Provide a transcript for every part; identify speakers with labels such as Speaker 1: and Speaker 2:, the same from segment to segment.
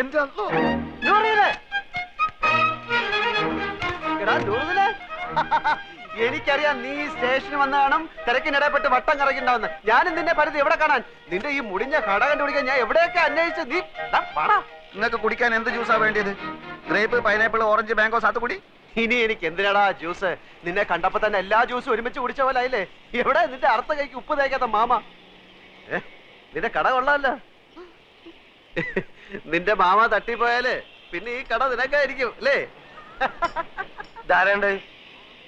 Speaker 1: എന്റെ
Speaker 2: എനിക്കറിയാം നീ സ്റ്റേഷനിൽ വന്ന കാണും തിരക്കിനിടപെട്ട് വട്ടം കറക്കിണ്ടാവുന്ന. ഞാനും നിന്നെ പരിധി എവിടെ കാണാൻ? നിന്റെ ഈ മുടിഞ്ഞ കട കണ്ടുപിടിക്കാൻ ഞാൻ എവിടെയൊക്കെ അന്വേഷിച്ച് നീ പാടാ.
Speaker 1: നിങ്ങൾക്ക് കുടിക്കാൻ എന്ത് ജ്യൂസാ വേണ്ടിയത്? ഗ്രേപ്പ്, പൈനാപ്പിൾ, ഓറഞ്ച്, മാംഗോ, സാത്തുകുടി?
Speaker 2: ഇനി എനിക്ക് എന്തിനാടാ ജ്യൂസ്? നിന്നെ കണ്ടപ്പോ തന്നെ എല്ലാ ജ്യൂസും ഒരുമിച്ച് കുടിച്ച പോലെ ആയില്ലേ? എവിടെ നിന്റെ അർത്ഥ കൈക്ക് ഉപ്പ് തേക്കാത്ത മാമ? നിന്റെ കട കൊള്ളാമല്ലോ. നിന്റെ മാമ തട്ടിപ്പോയാല് പിന്നെ ഈ കട നിനക്കായിരിക്കും അല്ലേ?
Speaker 1: ധാരണ്ട്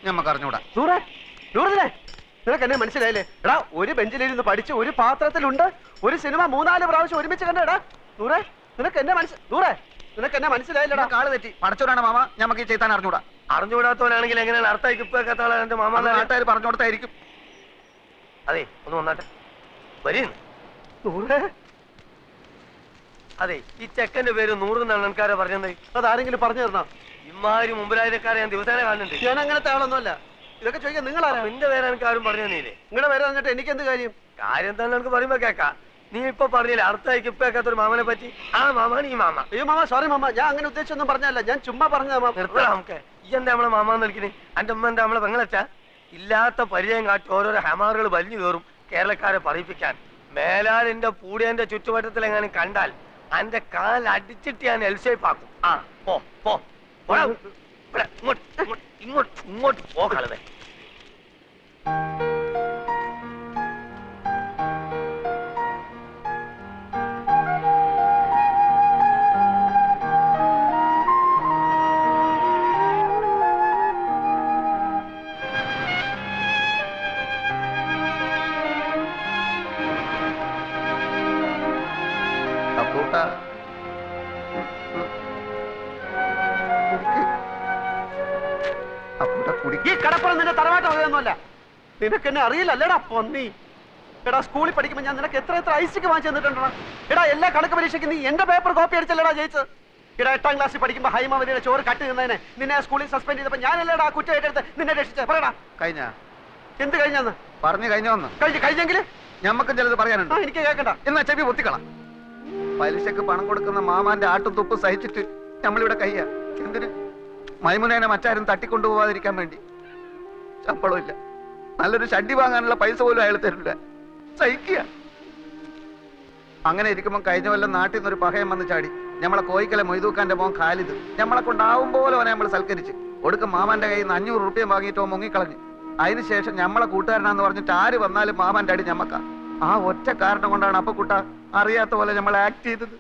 Speaker 1: ഞമ്മക്ക് അറിഞ്ഞൂടാ.
Speaker 2: നിനക്ക് എന്നെ മനസ്സിലായില്ലേ? എടാ, ഒരു ബെഞ്ചിലിരുന്ന് പഠിച്ച് ഒരു പാത്രത്തിലുണ്ട് ഒരു സിനിമ 3-4 പ്രാവശ്യം ഒരുമിച്ച് കണ്ടേടാ. നിനക്ക് എന്നെ മനസ്സിലായില്ലടാ.
Speaker 1: കാള് തെറ്റി. പടച്ചോനാണ് മാമ, ഞമ്മക്ക് ഈ ചെയ്താൻ അറിഞ്ഞൂടാ.
Speaker 3: അറിഞ്ഞുകൂടാത്തവനാണെങ്കിൽ എങ്ങനെയാണ് അർത്ഥമാക്കി ഇപ്പൊ എന്റെ മാമ
Speaker 1: നാട്ടുകാർ പറഞ്ഞു കൊടുത്തായിരിക്കും.
Speaker 3: അതെ, ഒന്ന് വന്നാട്ടെ. വരീ. അതെ, ഈ ചെക്കന്റെ പേര് 100 എന്നാണ് എനിക്കാരെ പറഞ്ഞത്.
Speaker 2: അതാരെങ്കിലും പറഞ്ഞു തരണോ?
Speaker 3: ഇമാതിരി മുമ്പിലായക്കാരെ ഞാൻ ദിവസേന കാണുന്നുണ്ട്.
Speaker 2: ഞാൻ അങ്ങനത്തെ ആളൊന്നുമല്ല. ഇതൊക്കെ ചോദിക്കാൻ നിങ്ങളാരാ?
Speaker 3: നിന്റെ പേര് എനിക്ക് ആരും പറഞ്ഞു തന്നില്ലേ?
Speaker 2: നിങ്ങളുടെ പേര് തന്നിട്ട് എനിക്ക് എന്ത് കാര്യം?
Speaker 3: കാര്യം തന്നെ എനിക്ക് പറയുമ്പോ കേക്കാം. നീ ഇപ്പൊ പറഞ്ഞില്ലേ അർത്ഥമാക്കി ഇപ്പൊ കേൾക്കാത്തൊരു മാമനെ പറ്റി? ആ മാമാണ് ഈ മാമ.
Speaker 2: അയ്യോ മാമ, സോറി മാമ, ഞാൻ അങ്ങനെ ഉദ്ദേശിച്ചൊന്നും പറഞ്ഞല്ല. ഞാൻ ചുമ്മാ പറഞ്ഞ.
Speaker 3: നിർത്തണം നമുക്ക്. ഈ എന്താ നമ്മളെ മാമാന്ന് വിളിക്കുന്നത്? എന്റെ അമ്മ എന്താ നമ്മളെ പെങ്ങളച്ചാ? ഇല്ലാത്ത പരിചയം കാട്ടി ഓരോരോ ഹമാറുകൾ വലിഞ്ഞു കയറും കേരളക്കാരെ പറയിപ്പിക്കാൻ. മേലാൽ എന്റെ പൂടിയന്റെ ചുറ്റുവട്ടത്തിൽ എങ്ങനെ കണ്ടാൽ എന്റെ കാൽ അടിച്ചിട്ട് ഞാൻ എൽഷേപ്പാക്കും. ആ പോ പോ, ഇങ്ങോട്ട് പോ കളവേ.
Speaker 2: ഈ കടപ്പുറം നിന്റെ തറവാട്ട് വകയൊന്നുമല്ല. നിനക്ക് എന്നെ അറിയില്ലല്ലേടാ പൊന്നി. എടാ, സ്കൂളിൽ പഠിക്കുമ്പോൾ ഞാൻ നിനക്ക് എത്ര ഐസിക്ക് വാങ്ങിച്ചു തന്നിട്ടുണ്ടോ? എടാ, എല്ലാ കണക്ക് പരീക്ഷയ്ക്ക് നീ എന്റെ പേപ്പർ കോപ്പി അടിച്ചല്ലേടാ ജയിച്ചത്. എടാ, 8ാം ക്ലാസ്സിൽ പഠിക്കുമ്പോൾ ഹൈമാവതിയുടെ ചോറ് കട്ട് നിന്നതിനെ നിന്നെ സ്കൂളിൽ സസ്പെൻഡ് ചെയ്തപ്പോൾ ഞാനല്ലേടാ കുറ്റം ഏറ്റെടുത്ത് നിന്നെ രക്ഷിച്ചത്? പറയടാ.
Speaker 1: കഴിഞ്ഞ
Speaker 2: എന്ത് കഴിഞ്ഞാന്ന്
Speaker 1: പറഞ്ഞു?
Speaker 2: കഴിഞ്ഞെങ്കിൽ
Speaker 1: ഞമ്മക്കും ചിലത് പറയാനുണ്ട്.
Speaker 2: എനിക്ക് കേൾക്കണ്ട.
Speaker 1: എന്നാ ചെവി പൊത്തിക്കളാം. പലിശക്ക് പണം കൊടുക്കുന്ന മാമാന്റെ ആട്ടും തുപ്പും സഹിച്ചിട്ട് നമ്മളിവിടെ കയ്യ. എന്തിന്? മൈമുനേനെ മറ്റാരും തട്ടിക്കൊണ്ടുപോകാതിരിക്കാൻ വേണ്ടി. ശമ്പളമില്ല, നല്ലൊരു ഷഡ്ഡി വാങ്ങാനുള്ള പൈസ പോലും അയാൾ തരില്ല. സഹിക്കുക. അങ്ങനെ ഇരിക്കുമ്പോൾ കഴിഞ്ഞ കൊല്ലം നാട്ടിൽ നിന്നൊരു പഹയം വന്ന് ചാടി. നമ്മളെ കോയിക്കലെ മൊയ്തൂക്കാന്റെ മോൻ ഖാലിദ്. നമ്മളെ കൊണ്ടാവും പോലെ അവനെ നമ്മൾ സൽക്കരിച്ച് ഒടുക്കം മാമാന്റെ കയ്യിൽ നിന്ന് 500 റുപ്യ വാങ്ങിയിട്ടോ മുങ്ങിക്കളഞ്ഞു. അതിനുശേഷം നമ്മളെ കൂട്ടുകാരനാന്ന് പറഞ്ഞിട്ട് ആര് വന്നാലും മാമാന്റെ അടി ഞമ്മക്ക. ആ ഒറ്റ കാരണം കൊണ്ടാണ് അപ്പൊ കുട്ട അറിയാത്ത പോലെ നമ്മൾ ആക്ട് ചെയ്തത്.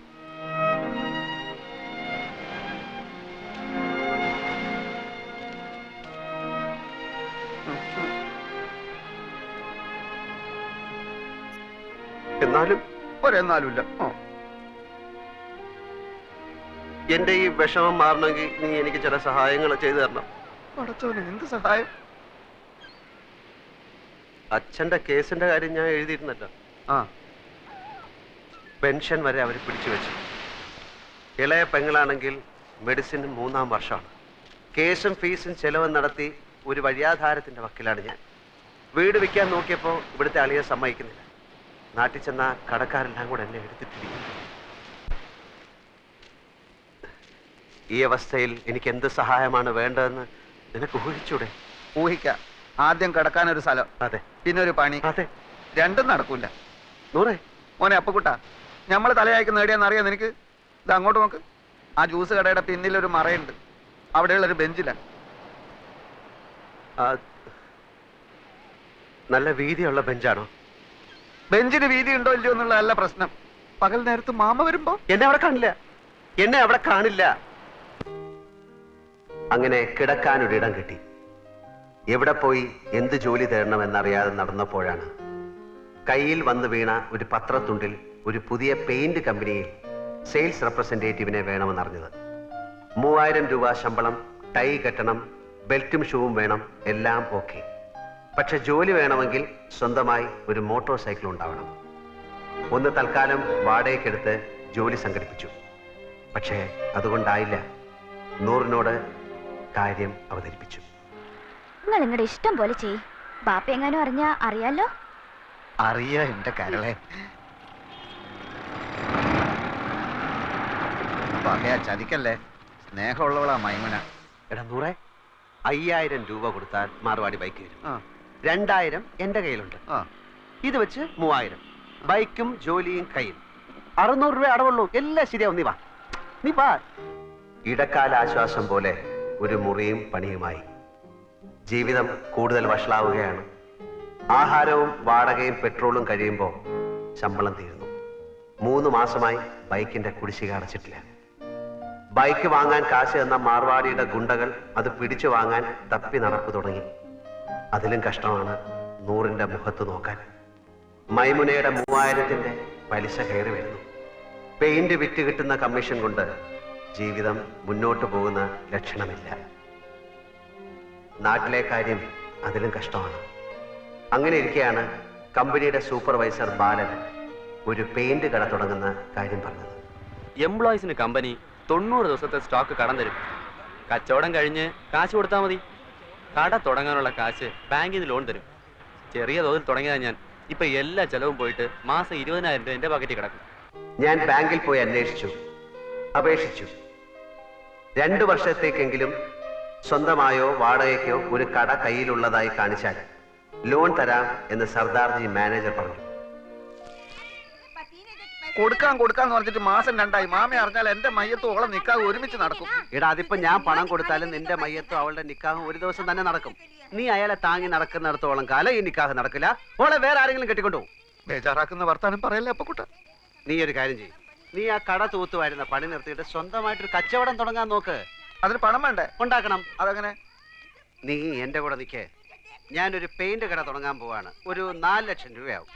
Speaker 2: എന്നാലും
Speaker 1: ഒരെന്നാലുമില്ല.
Speaker 2: എന്റെ ഈ വിഷമം മാറണമെങ്കിൽ നീ എനിക്ക് ചില സഹായങ്ങൾ ചെയ്തു തരണം.
Speaker 1: പടച്ചോനെ, എന്ത് സഹായം?
Speaker 2: അച്ഛന്റെ കേസിന്റെ കാര്യം ഞാൻ എഴുതിയിരുന്നല്ലോ. പെൻഷൻ വരെ അവർ പിടിച്ചു വെച്ചു. ഇളയ പെങ്ങളാണെങ്കിൽ മെഡിസിൻ 3-ാം വർഷമാണ്. കേസും ഫീസും ചെലവും നടത്തി ഒരു വഴിയാധാരത്തിന്റെ വക്കിലാണ് ഞാൻ. വീട് വിൽക്കാൻ നോക്കിയപ്പോൾ ഇവിടുത്തെ അളിയെ സമ്മതിക്കുന്നില്ല. നാട്ടിൽ ചെന്ന കടക്കാരെല്ലാം കൂടെ എന്നെ എടുത്തിട്ടിരിക്കുന്നു. ഈ അവസ്ഥയിൽ എനിക്ക് എന്ത് സഹായമാണ് വേണ്ടതെന്ന് നിനക്ക് ഊഹിച്ചൂടെ?
Speaker 1: ഊഹിക്കാം. ആദ്യം കിടക്കാനൊരു സ്ഥലം,
Speaker 2: അതെ,
Speaker 1: പിന്നെ ഒരു പണി.
Speaker 2: അതെ,
Speaker 1: രണ്ടും നടക്കൂല.
Speaker 2: നൂറേ
Speaker 1: മോനെ അപ്പക്കുട്ട, നമ്മൾ തലയായിക്ക് നേടിയാന്ന് അറിയാം നിനക്ക്? ഇത് അങ്ങോട്ട് നോക്ക്. ആ ജ്യൂസ് കടയുടെ പിന്നിലൊരു മറയുണ്ട്. അവിടെയുള്ളൊരു ബെഞ്ചിലാണ്.
Speaker 2: നല്ല വീതിയുള്ള ബെഞ്ചാണോ?
Speaker 1: ബെഞ്ചിന് വീതി ഉണ്ടോ ഇല്ലയോ എന്നുള്ളതല്ല പ്രശ്നം. പകൽ നേരത്ത് മാമ വരുമ്പോ
Speaker 2: എന്നെ അവിടെ കാണില്ല. അങ്ങനെ കിടക്കാനൊരിടം കിട്ടി. എവിടെ പോയി എന്ത് ജോലി തരണമെന്നറിയാതെ നടന്നപ്പോഴാണ് കയ്യിൽ വന്ന് വീണ ഒരു പത്രത്തുണ്ടിൽ ഒരു പുതിയ പെയിന്റ് കമ്പനിയിൽ സെയിൽസ് റെപ്രസെന്റേറ്റീവിനെ വേണമെന്നറിഞ്ഞത്. 3000 രൂപ ശമ്പളം, ടൈ കെട്ടണം, ബെൽറ്റും ഷൂവും വേണം, എല്ലാം ഓക്കെ. പക്ഷെ ജോലി വേണമെങ്കിൽ സ്വന്തമായി ഒരു മോട്ടോർ സൈക്കിൾ ഉണ്ടാവണം. ഒന്ന് തൽക്കാലം വാടകയ്ക്കെടുത്ത് ജോലി സംഘടിപ്പിച്ചു. പക്ഷേ അതുകൊണ്ടായില്ല. നൂറിനോട് കാര്യം അവതരിപ്പിച്ചു.
Speaker 4: നിങ്ങൾ നിങ്ങളുടെ ഇഷ്ടം പോലെ ചെയ്. ബാപ്പ എങ്ങാനും അറിഞ്ഞാ അറിയാലോ.
Speaker 1: അറിയാ എന്റെ കരളെ. പകയാ ചതിക്കല്ലേ, സ്നേഹമുള്ളവളാ മൈമുന.
Speaker 2: എടാ നൂറെ, 5000 രൂപ കൊടുത്താൽ മാർവാടി ബൈക്ക് വരും.
Speaker 1: ആ
Speaker 2: 2000 എന്റെ കയ്യിലുണ്ട്.
Speaker 1: ആ
Speaker 2: ഇത് വെച്ച് 3000. ബൈക്കും ജോലിയും കയ്യിൽ. 600 രൂപ അടവുള്ളൂ. എല്ലാം ശരിയാവും. നീ വാ. ഇടക്കാല ആശ്വാസം പോലെ ഒരു മുറിയും പണിയുമായി. ജീവിതം കൂടുതൽ വഷളാവുകയാണ്. ആഹാരവും വാടകയും പെട്രോളും കഴിയുമ്പോൾ ശമ്പളം തീരുന്നു. 3 മാസമായി ബൈക്കിന്റെ കുടിശ്ശിക അടച്ചിട്ടില്ല. ബൈക്ക് വാങ്ങാൻ കാശ് എന്ന മാർവാടിയുടെ ഗുണ്ടകൾ അത് പിടിച്ചു വാങ്ങാൻ തപ്പി നടപ്പ് തുടങ്ങി. അതിലും കഷ്ടമാണ് നൂറിന്റെ മുഖത്ത് നോക്കാൻ. മൈമുനയുടെ 3000ന്റെ പലിശ കയറി വരുന്നു. പെയിന്റ് വിറ്റ് കിട്ടുന്ന കമ്മീഷൻ കൊണ്ട് ജീവിതം മുന്നോട്ട് പോകുന്ന ലക്ഷണമില്ല. നാട്ടിലെ കാര്യം അതിലും കഷ്ടമാണ്. അങ്ങനെ ഇരിക്കെയാണ് കമ്പനിയുടെ സൂപ്പർവൈസർ ബാലൻ ഒരു പെയിന്റ് കട തുടങ്ങുന്ന കാര്യം പറഞ്ഞത്.
Speaker 5: എംപ്ലോയീസിന് കമ്പനി 90 ദിവസത്തെ സ്റ്റോക്ക് കടം തരും. കച്ചവടം കഴിഞ്ഞ് കാശ് കൊടുത്താൽ മതി. കട തുടങ്ങാനുള്ള കാശ് ബാങ്കിൽ നിന്ന് ലോൺ തരും. ചെറിയ തോതിൽ തുടങ്ങിയതാണ് ഞാൻ. ഇപ്പൊ എല്ലാ ചെലവും പോയിട്ട് മാസം 20,000 രൂപ എന്റെ പാക്കറ്റിൽ കിടക്കും.
Speaker 2: ഞാൻ ബാങ്കിൽ പോയി അപേക്ഷിച്ചു. 2 വർഷത്തേക്കെങ്കിലും സ്വന്തമായോ വാടകയ്ക്കോ ഒരു കട കയ്യിലുള്ളതായി കാണിച്ചാൽ ലോൺ തരാം എന്ന് സർദാർജി മാനേജർ പറഞ്ഞു.
Speaker 1: കൊടുക്കാന്ന് പറഞ്ഞിട്ട് മാസം 2 മാമ അറിഞ്ഞാൽ എന്റെ മയ്യത്തും ഓളം നിക്കാതെ ഒരുമിച്ച് നടക്കും.
Speaker 2: എടാ, അതിപ്പോ ഞാൻ പണം കൊടുത്താലും നിന്റെ മയ്യത്തും അവളുടെ നിക്കാഹും ഒരു ദിവസം തന്നെ നടക്കും. നീ അയാളെ താങ്ങി നടക്കുന്നിടത്തോളം കാലം ഈ നിക്കാഹ് നടക്കില്ല. ഓളെ വേറെ ആരെങ്കിലും കെട്ടിക്കൊണ്ടു.
Speaker 1: ബേജാറാക്കുന്ന വർത്താനം പറയല്ലേ അപ്പക്കുട്ട.
Speaker 2: നീ ഒരു കാര്യം ചെയ്യും. നീ ആ കട തൂത്തുവായിരുന്ന പണി നിർത്തിയിട്ട് സ്വന്തമായിട്ടൊരു കച്ചവടം തുടങ്ങാൻ നോക്ക്.
Speaker 1: അതിന് പണം വേണ്ടേ?
Speaker 2: ഉണ്ടാക്കണം.
Speaker 1: അതെങ്ങനെ?
Speaker 2: നീ എന്റെ കൂടെ നിൽക്കേ. ഞാനൊരു പെയിന്റ് കട തുടങ്ങാൻ പോവാണ്. ഒരു 4 ലക്ഷം രൂപയാവും.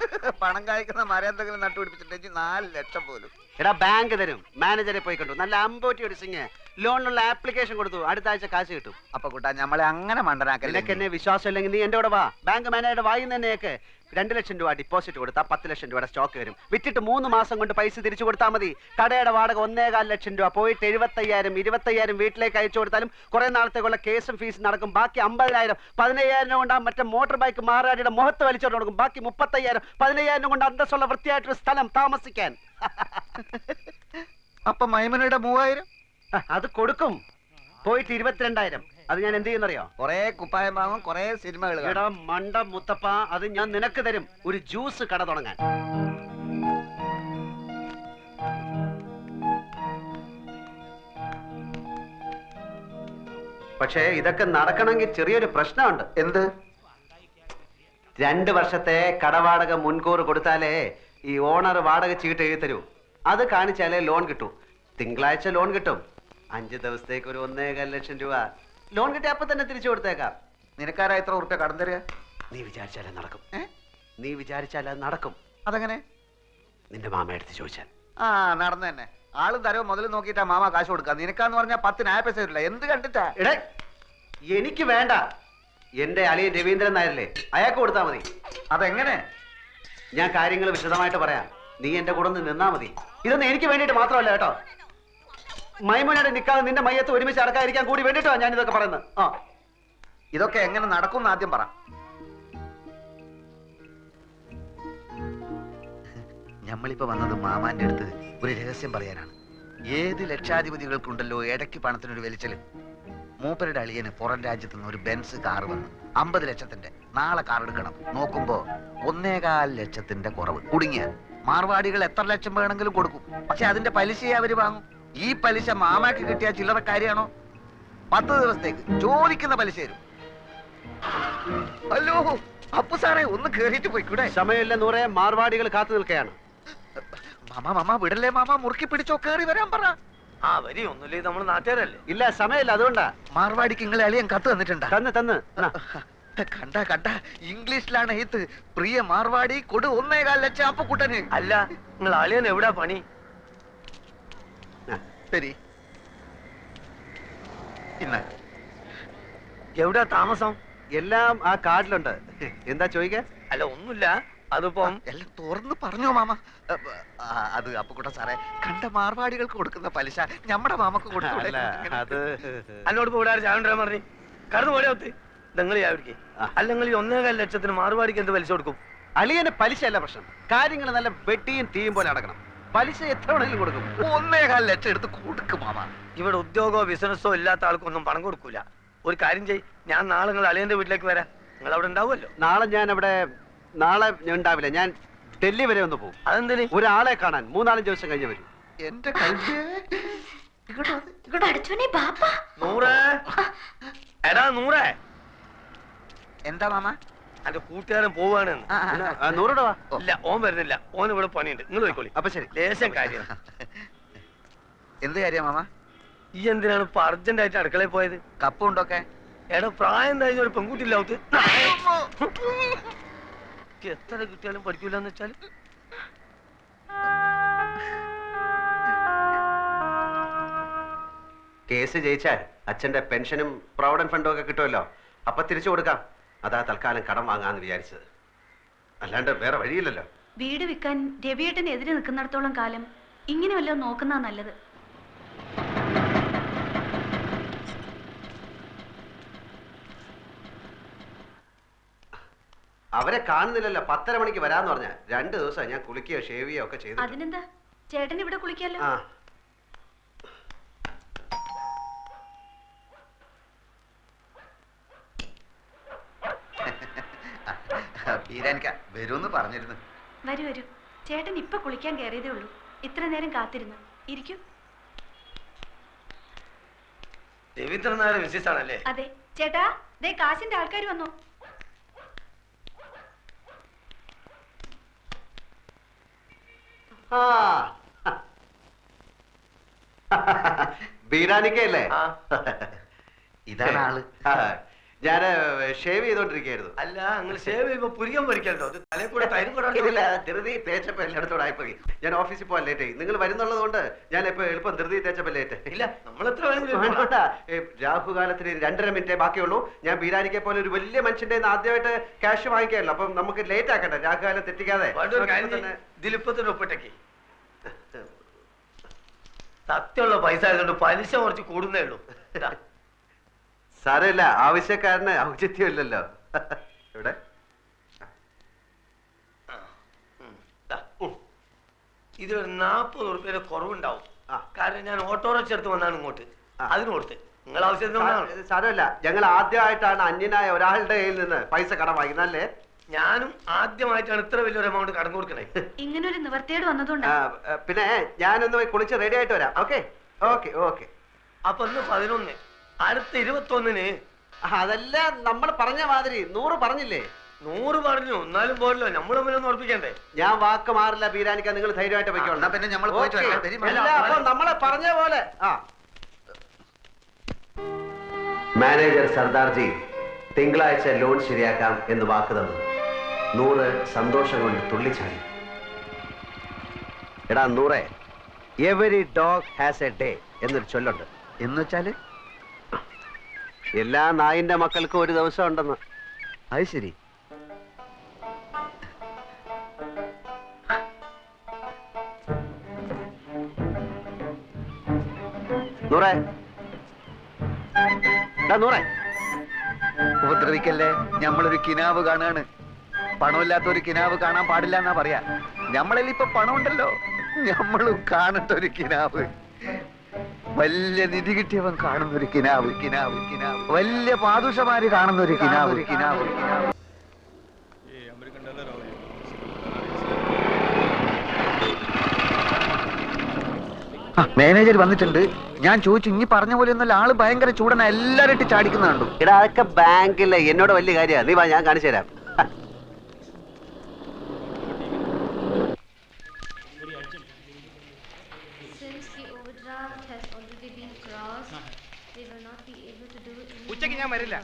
Speaker 1: പണം കായ്ക്കുന്ന മരം എന്തെങ്കിലും നട്ടുപിടിപ്പിച്ചിട്ടുണ്ടെങ്കിൽ 4 ലക്ഷം പോലും.
Speaker 2: എടാ, ബാങ്ക് തരും. മാനേജറെ പോയി കണ്ടു. നല്ല അമ്പോറ്റി ഒടിച്ചിങ് ലോണിനുള്ള ആപ്ലിക്കേഷൻ കൊടുത്തു. അടുത്ത ആഴ്ച കാശ് കിട്ടും.
Speaker 1: അപ്പൊ കൂട്ടാ നമ്മളെ അങ്ങനെ മണ്ടനാക്കല്ലേ.
Speaker 2: നിനക്ക് എന്നെ വിശ്വാസം ഇല്ലെങ്കിൽ നീ എന്റെ കൂടെ വാ. ബാങ്ക് മാനേജറുടെ വായി തന്നെയൊക്കെ 2 ലക്ഷം രൂപ ഡിപ്പോസിറ്റ് കൊടുത്താൽ 10 ലക്ഷം രൂപയുടെ സ്റ്റോക്ക് വരും. വിറ്റിട്ട് 3 മാസം കൊണ്ട് പൈസ തിരിച്ചു കൊടുത്താൽ മതി. കടയുടെ വാടക 1.25 ലക്ഷം രൂപ. പോയിട്ട് 75,000 25,000 വീട്ടിലേക്ക് അയച്ചു കൊടുത്താലും കുറെ നാളത്തേക്കുള്ള കേസും ഫീസും നടക്കും. ബാക്കി 50,000 15,000 കൊണ്ട് മറ്റേ മോട്ടോർ ബൈക്ക് മാറാടിയുടെ മുഖത്ത് വലിച്ചോണ്ട് കൊടുക്കും. ബാക്കി 30,000 15,000 കൊണ്ട് അന്തസ്സുള്ള വൃത്തിയായിട്ടൊരു സ്ഥലം താമസിക്കാൻ.
Speaker 1: അപ്പൊ മൈമനയുടെ 3000
Speaker 2: അത് കൊടുക്കും. പോയിട്ട് 22,000. അത് ഞാൻ എന്ത് ചെയ്യുന്നറിയോ?
Speaker 1: കൊറേ കുപ്പായം വാങ്ങും, കൊറേ സിനിമകൾ.
Speaker 2: എടാ മണ്ട മുത്തപ്പ, അത് ഞാൻ നിനക്ക് തരും. ഒരു ജ്യൂസ് കട തുടങ്ങാൻ. പക്ഷേ ഇതൊക്കെ നടക്കണമെങ്കിൽ ചെറിയൊരു പ്രശ്നമുണ്ട്.
Speaker 1: എന്ത്?
Speaker 2: 2 വർഷത്തെ കടവാടക മുൻകൂർ കൊടുത്താലേ ഈ ഓണർ വാടക ചീട്ട് എഴുതി തരൂ. അത് കാണിച്ചാലേ ലോൺ കിട്ടൂ. തിങ്കളാഴ്ച ലോൺ കിട്ടും. 5 ദിവസത്തേക്ക് ഒരു 1.25 ലക്ഷം രൂപ ലോൺ കിട്ടി. അപ്പൊ തന്നെ തിരിച്ചു കൊടുത്തേക്കാം.
Speaker 1: നിനക്കാരാ എത്ര ഉറുപ്പ്യ കടം തരിക?
Speaker 2: നീ വിചാരിച്ചാലേ നടക്കും. നീ വിചാരിച്ചാലേ നടക്കും.
Speaker 1: അതെങ്ങനെ?
Speaker 2: നിന്റെ മാമ എടുത്ത് ചോദിച്ചാൽ.
Speaker 1: ആ നടന്നു തന്നെ. ആളും തരവ് മുതൽ നോക്കിയിട്ടാ മാമ കാശ് കൊടുക്കുക. നിനക്കാന്ന് പറഞ്ഞാൽ 10 നായ പൈസ വരില്ല. എന്ത് കണ്ടിട്ടാ?
Speaker 2: എടേ, എനിക്ക് വേണ്ട. എന്റെ അളിയൻ രവീന്ദ്രൻ നായരല്ലേ, അയാൾക്ക് കൊടുത്താൽ മതി.
Speaker 1: അതെങ്ങനെ?
Speaker 2: ഞാൻ കാര്യങ്ങൾ വിശദമായിട്ട് പറയാം. നീ എന്റെ കൂടെ ഒന്ന് നിന്നാ മതി. ഇതൊന്നും എനിക്ക് വേണ്ടിയിട്ട് മാത്രമല്ല കേട്ടോ. മൈമുനയുടെ നിക്കാതെ നിന്റെ മയ്യത്ത് ഒരുമിച്ച് അടക്കാതിരിക്കാൻ കൂടി വേണ്ടിട്ടോ ഞാൻ ഇതൊക്കെ പറയുന്നത്.
Speaker 1: ഇതൊക്കെ എങ്ങനെ നടക്കും ആദ്യം പറ. ഞമ്മളിപ്പോ വന്നത് മാമാന്റെ അടുത്ത് ഒരു രഹസ്യം പറയാനാണ്. ഏത് ലക്ഷാധിപതികൾക്കുണ്ടല്ലോ ഇടയ്ക്ക് പണത്തിനൊരു വലിച്ചല്. മൂപ്പരുടെ അളിയന് പുറം രാജ്യത്ത് നിന്ന് ഒരു ബെൻസ് കാർ വന്നു. 50 ലക്ഷത്തിന്റെ. നാളെ കാർ എടുക്കണം. നോക്കുമ്പോ 1.25 ലക്ഷത്തിന്റെ കുറവ്. കുടുങ്ങിയ മാർവാടികൾ എത്ര ലക്ഷം വേണമെങ്കിലും കൊടുക്കും. പക്ഷെ അതിന്റെ പലിശയെ അവര് വാങ്ങും. ഈ പലിശ മാമാക്ക് കിട്ടിയ ചില്ലറ കാര്യമാണോ? 10 ദിവസത്തേക്ക് ചോദിക്കുന്ന പലിശ തരും. അല്ലോ അപ്പു സാറേ, ഒന്ന് കേറിയിട്ട് പോയിക്കൂടെ?
Speaker 2: സമയമില്ല നൂറെ, മാർവാടികൾ കാത്തു നിൽക്കുകയാണ്.
Speaker 1: മാമ വിടല്ലേ മാമ, മുറുക്കി പിടിച്ചോ, കേറി വരാൻ പറ.
Speaker 3: ആ വരി ഒന്നുമില്ലേ, നമ്മള് നാട്ടുകാരല്ലേ.
Speaker 2: ഇല്ല, സമയമില്ല. അതുകൊണ്ടാ.
Speaker 1: മാർവാടിക്ക് നിങ്ങളെ അളിയൻ കത്ത് തന്നിട്ടുണ്ടാ?
Speaker 2: തന്ന്
Speaker 1: കണ്ട ഇംഗ്ലീഷിലാണ് എഴുത്ത്. പ്രിയ മാർവാടി കൊടു 1.25 ലക്ഷം അപ്പുക്കുട്ടന്.
Speaker 3: അല്ല, നിങ്ങൾ അളിയൻ എവിടാ പണി?
Speaker 1: ശരി, ഇന്ന
Speaker 3: എവിടാ താമസം?
Speaker 2: എല്ലാം ആ കാർഡിലുണ്ട്. എന്താ ചോദിക്ക?
Speaker 3: അല്ല ഒന്നുമില്ല. അതിപ്പം
Speaker 1: എല്ലാം തുറന്ന് പറഞ്ഞോ മാമ. അത് അപ്പുക്കുട്ട സാറേ, കണ്ട മാർവാടികൾക്ക് കൊടുക്കുന്ന പലിശ നമ്മുടെ മാമക്ക് കൊടുത്തു.
Speaker 2: അത്
Speaker 3: എന്നോട് ഇപ്പൊ ഇവിടെ ചാവണ്ടാൻ പറഞ്ഞു കടന്നു പോടെ ഒത്ത്. നിങ്ങൾ ചാവിടിക്കേ. അല്ലെങ്കിൽ 1.25 ലക്ഷത്തിന് മാർവാടിക്ക് എന്ത് പലിശ കൊടുക്കും?
Speaker 2: അളിയന് പലിശ അല്ല പ്രശ്നം. കാര്യങ്ങൾ നല്ല വെട്ടിയും തീയും പോലെ നടക്കണം. പലിശ എത്ര വേണമെങ്കിലും കൊടുക്കും.
Speaker 1: 1.25 ലക്ഷം എടുത്ത് കൊടുക്കും മാമ.
Speaker 3: ഇവിടെ ഉദ്യോഗമോ ബിസിനസ്സോ ഇല്ലാത്ത ആൾക്കൊന്നും പണം കൊടുക്കൂല. ഒരു കാര്യം ചെയ്, ഞാൻ നാളെ നിങ്ങൾ അളിയന്റെ വീട്ടിലേക്ക് വരാം. നിങ്ങൾ അവിടെ ഉണ്ടാവുമല്ലോ.
Speaker 2: നാളെ ഞാൻ ഉണ്ടാവില്ല. ഞാൻ ഡൽഹി വരെ ഒന്ന് പോകും.
Speaker 3: അതെന്തിന്?
Speaker 2: ഒരാളെ കാണാൻ 3-4 ദിവസം കഴിഞ്ഞ് വരും.
Speaker 1: എന്റെ കൽബേ.
Speaker 4: പഠിച്ചോനെ ബാപ്പ.
Speaker 3: നൂറേ, എടാ നൂറേ,
Speaker 1: എന്താ മാമ?
Speaker 3: എന്റെ കൂട്ടുകാരൻ പോവാണ്.
Speaker 2: നൂറുടെ വാ.
Speaker 3: ഇല്ല, ഓൻ വരുന്നില്ല. ഓൻ ഇവിടെ പണിയുണ്ട്. നിങ്ങൾ പോയിക്കോളി.
Speaker 2: അപ്പൊ ശരി.
Speaker 3: ലേശം കാര്യം.
Speaker 1: എന്ത് കാര്യം മാമ?
Speaker 3: ഈ എന്തിനാണ് ഇപ്പൊ അർജന്റ് ആയിട്ട് അടുക്കളയിൽ പോയത്?
Speaker 1: കപ്പ് ഉണ്ടൊക്കെ?
Speaker 3: എടാ പ്രായം കഴിഞ്ഞ ഒരു പെൺകുട്ടി ഇല്ലാത്ത എത്ര കിട്ടിയാലും പഠിക്കൂലെന്ന് വെച്ചാല്.
Speaker 2: കേസ് ജയിച്ചാൽ അച്ഛന്റെ പെൻഷനും പ്രൊവിഡന്റ് ഫണ്ടും ഒക്കെ കിട്ടുമല്ലോ. അപ്പൊ തിരിച്ചു കൊടുക്കാം. അതാ തൽക്കാലം കടം വാങ്ങാന്ന് വിചാരിച്ചത്. അല്ലാണ്ട് വേറെ വഴിയില്ലല്ലോ.
Speaker 6: വീട് വിൽക്കാൻ രവിയേട്ടന് എതിരെ നിൽക്കുന്നിടത്തോളം കാലം ഇങ്ങനെ വല്ലതും നോക്കുന്നതാ നല്ലത്.
Speaker 2: അവരെ കാണുന്നില്ലല്ലോ. 10:30 മണിക്ക് വരാന്ന് പറഞ്ഞ 2 ദിവസം ഞാൻ കുളിക്കുകയോ ഷേവ് ചെയ്യുകയോ ഒക്കെ ചെയ്തു.
Speaker 6: അതിനെന്താ, ചേട്ടൻ ഇവിടെ കുളിക്കാലോ.
Speaker 2: ആ,
Speaker 1: ബീരാനിക്ക വരുമെന്ന് പറഞ്ഞിരുന്നു.
Speaker 6: വരൂ വരൂ, ചേട്ടൻ ഇപ്പൊ കുളിക്കാൻ കയറിയതേ ഉള്ളൂ. ഇത്ര നേരം കാത്തിരുന്നു. ഇരിക്കൂ.
Speaker 3: രവീന്ദ്രനാഥ് മിസ്സിസ് ആണല്ലേ?
Speaker 6: അതെ ചേട്ടാ, ദേ കാശിന്റെ ആൾക്കാർ വന്നു.
Speaker 2: ബീരാനിക്കല്ലേ?
Speaker 1: ഇതാണ് ആള്.
Speaker 2: ഞാൻ ഷേവ് ചെയ്തോണ്ടിരിക്കുകയായിരുന്നു.
Speaker 3: അല്ല, നിങ്ങൾ ഷേവ് ചെയ്യുമ്പോ പുരികം ഭരിക്കല്ലോ. തലേ കൂടെ തൈരും കൂടെ
Speaker 2: ധൃതി തേച്ചപ്പോ എല്ലായിടത്തോടെ ആയിപ്പോയി. ഞാൻ ഓഫീസിൽ പോകാൻ ലേറ്റ് ആയി. നിങ്ങൾ വരുന്നുള്ളത് കൊണ്ട് ഞാൻ ഇപ്പൊ എളുപ്പം ധൃതി തേച്ചപ്പോ ലേറ്റ്.
Speaker 3: ഇല്ല, നമ്മൾ എത്ര
Speaker 2: രാഹുകാലത്തിന് 2.5 മിനിറ്റേ ബാക്കിയുള്ളൂ. ഞാൻ ബീരാനിക്കെ പോലെ ഒരു വലിയ മനുഷ്യന്റെ ആദ്യമായിട്ട് ക്യാഷ് വാങ്ങിക്കാമല്ലോ. അപ്പം നമുക്ക് ലേറ്റ് ആക്കട്ടെ. രാഹുകാലം തെറ്റിക്കാതെ
Speaker 3: ഇതിലിപ്പത്തിന് ഒപ്പിട്ടേക്ക്. സത്യമുള്ള പൈസ ആയതുകൊണ്ട് പലിശ കുറച്ച് കൂടുന്നേ ഉള്ളൂ.
Speaker 2: സാരമില്ല, ആവശ്യക്കാരന് ഔചിത്യമില്ലല്ലോ. ഇവിടെ
Speaker 3: ഇതൊരു 40 ഉറുപ്പിയുടെ കുറവുണ്ടാവും. കാരണം ഞാൻ ഓട്ടോറിക്ഷ എടുത്ത് വന്നാണ് ഇങ്ങോട്ട്. അതിന് കൊടുത്ത് നിങ്ങൾ ആവശ്യത്തിന്.
Speaker 2: സാരമില്ല, ഞങ്ങൾ ആദ്യമായിട്ടാണ് അന്യനായ ഒരാളുടെ കയ്യിൽ നിന്ന് പൈസ കടം വാങ്ങിക്കുന്നല്ലേ.
Speaker 3: ഞാനും ആദ്യമായിട്ടാണ് ഇത്ര വലിയൊരു എമൗണ്ട് കടം കൊടുക്കണേ.
Speaker 6: ഇങ്ങനൊരു നിവർത്തിയോട് വന്നതുകൊണ്ടാ.
Speaker 2: പിന്നെ ഞാനൊന്ന് പോയി കുളിച്ച് റെഡി ആയിട്ട് വരാം. Okay okay okay.
Speaker 3: അപ്പൊ ഇന്ന് 11, അടുത്ത 21-ന്.
Speaker 2: അതല്ല, നമ്മൾ പറഞ്ഞ മാതിരി 100 പറഞ്ഞില്ലേ?
Speaker 3: 100 പറഞ്ഞു, എന്നാലും പോരല്ലോ. നമ്മൾ തമ്മിലൊന്നും ഉറപ്പിക്കണ്ടേ?
Speaker 2: ഞാൻ വാക്ക് മാറില്ല ബീരാനിക്ക. നിങ്ങൾ ധൈര്യമായിട്ട് പോയിക്കോളാം.
Speaker 1: പിന്നെ നമ്മൾ പോയിട്ട് വരാം.
Speaker 2: അപ്പൊ നമ്മളെ പറഞ്ഞ പോലെ. മാനേജർ സർദാർജി തിങ്കളാഴ്ച ലോൺ ശരിയാക്കാം എന്ന് വാക്ക് തന്നു. 100 സന്തോഷം കൊണ്ട് തുള്ളിച്ചാടി. എടാ 100, every dog has A day എന്നൊരു ചൊല്ലുണ്ട്.
Speaker 1: എന്ന് വെച്ചാല്
Speaker 2: എല്ലാ നായിന്റെ മക്കൾക്കും ഒരു ദിവസം ഉണ്ടെന്ന്.
Speaker 1: അത് ശരി. ഉപദ്രവിക്കല്ലേ. നമ്മളൊരു കിനാവ് കാണാണ്. പണമില്ലാത്ത ഒരു കിനാവ് കാണാൻ പാടില്ല എന്നാ പറയാ. നമ്മളിൽ ഇപ്പൊ പണമുണ്ടല്ലോ, നമ്മളും കാണട്ടൊരു കിനാവ്. വലിയ നിധി കിട്ടിയവൻ കാണുന്നൊരു കിനാവ്. കിനാവ് കിനാവ് വലിയ പാദുഷമാര് കാണുന്നൊരു കിനാവ്. കിനാവ് കിനാവ്. മാനേജർ വന്നിട്ടുണ്ട്. ഞാൻ ചോദിച്ചു, ഇനി പറഞ്ഞ പോലെ ഒന്നല്ല, ആള് ഭയങ്കര ചൂടന. എല്ലാരും ഇട്ട് ചാടിക്കുന്ന കണ്ടു.
Speaker 2: എടാ അതൊക്കെ ബാങ്കിലെ എന്നോട് വലിയ കാര്യമാണ്. നീ വാ, ഞാൻ കാണിച്ചു തരാം.
Speaker 7: ഉച്ചക്ക് ഞാൻ വരില്ല.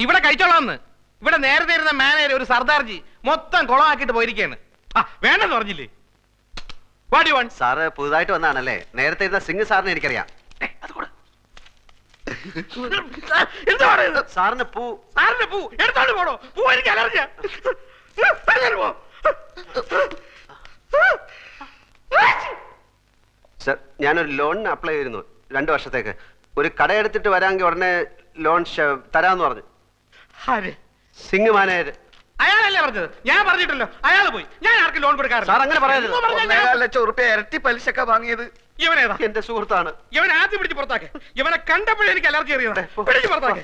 Speaker 7: ഇവിടെ കഴിച്ചോളാന്ന്. ഇവിടെ നേരത്തെ ഇരുന്ന മാനേജർ ഒരു സർദാർജി മൊത്തം കുളമാക്കിട്ട് പോയിരിക്കുകയാണ്. വേണ്ടെന്ന് പറഞ്ഞില്ലേ?
Speaker 2: സാറ് പുതുതായിട്ട് വന്നാണല്ലേ? നേരത്തെ ഇരുന്ന സിംഗ് സാറിനെ എനിക്കറിയാം. സാറിന് പൂ.
Speaker 7: സാറിന് പൂ എടുത്തോണ്ട് പോണോ? പൂ എനിക്ക് അലർജിയാ.
Speaker 2: സർ, ഞാനൊരു ലോണിന് അപ്ലൈ ചെയ്തിരുന്നു 2 വർഷത്തേക്ക്. ഒരു കടയെടുത്തിട്ട് വരാമെങ്കിൽ ഉടനെ ലോൺ തരാമെന്ന് പറഞ്ഞു. സിംഗ് മാനേജർ.
Speaker 7: അയാളല്ലേ പറഞ്ഞത്? ഞാൻ പറഞ്ഞിട്ടല്ലോ, അയാൾ പോയി. ഞാൻ ആർക്കും ലോൺ കൊടുക്കാറില്ല.
Speaker 2: സാർ അങ്ങനെ പറയരുത്.
Speaker 7: എന്ന് പറഞ്ഞാൽ
Speaker 1: 1.25 ലക്ഷം റുപ്യ ഇരട്ടി പലിശക്ക വാങ്ങിയത്
Speaker 7: ഇവനേതാ?
Speaker 2: എന്റെ സുഹൃത്താണ്.
Speaker 7: ഇവൻ ആദ്യം പിടിച്ച് പുറത്താക്കെ. ഇവനെ കണ്ടപ്പോഴേ എനിക്ക് അലർജി അറിയുന്നത്. പിടിച്ച് പുറത്താക്കെ.